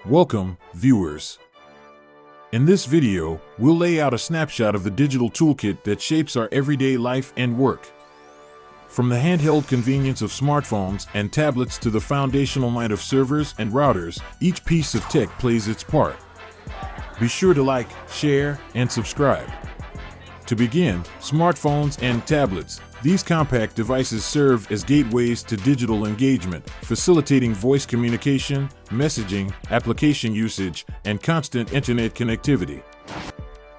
Welcome, viewers. In this video, we'll lay out a snapshot of the digital toolkit that shapes our everyday life and work. From the handheld convenience of smartphones and tablets to the foundational might of servers and routers, each piece of tech plays its part. Be sure to like, share, and subscribe. To begin, smartphones and tablets. These compact devices serve as gateways to digital engagement, facilitating voice communication, messaging, application usage, and constant internet connectivity.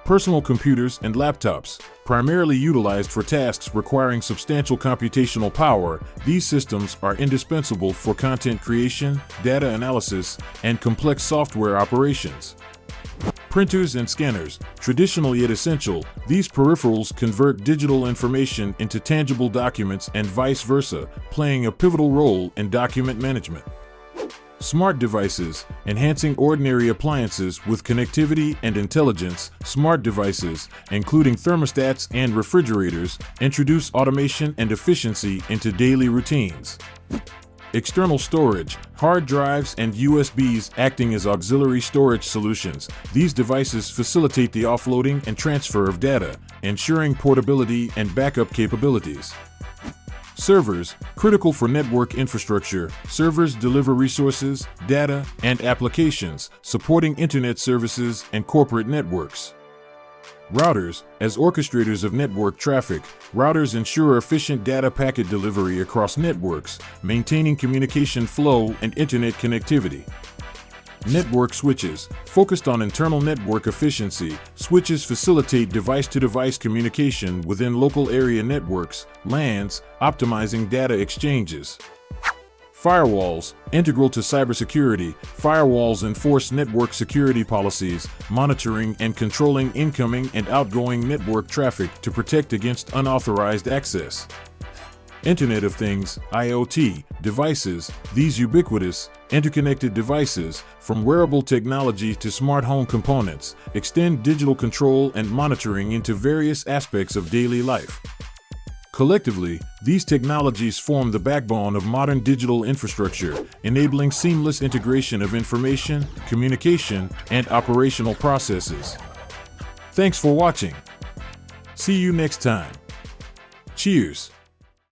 Personal computers and laptops, primarily utilized for tasks requiring substantial computational power, these systems are indispensable for content creation, data analysis, and complex software operations. Printers and scanners, traditional yet essential, these peripherals convert digital information into tangible documents and vice versa, playing a pivotal role in document management. Smart devices, enhancing ordinary appliances with connectivity and intelligence. Smart devices, including thermostats and refrigerators, introduce automation and efficiency into daily routines. External storage, hard drives and USBs acting as auxiliary storage solutions. These devices facilitate the offloading and transfer of data, ensuring portability and backup capabilities. Servers, critical for network infrastructure. Servers deliver resources, data, and applications, supporting internet services and corporate networks. Routers, as orchestrators of network traffic, routers ensure efficient data packet delivery across networks, maintaining communication flow and internet connectivity. Network switches, focused on internal network efficiency, switches facilitate device-to-device communication within local area networks, LANs, optimizing data exchanges. Firewalls, integral to cybersecurity. Firewalls enforce network security policies, monitoring and controlling incoming and outgoing network traffic to protect against unauthorized access. Internet of Things, IoT, devices. These ubiquitous, interconnected devices, from wearable technology to smart home components, extend digital control and monitoring into various aspects of daily life. Collectively, these technologies form the backbone of modern digital infrastructure, enabling seamless integration of information, communication, and operational processes. Thanks for watching. See you next time. Cheers.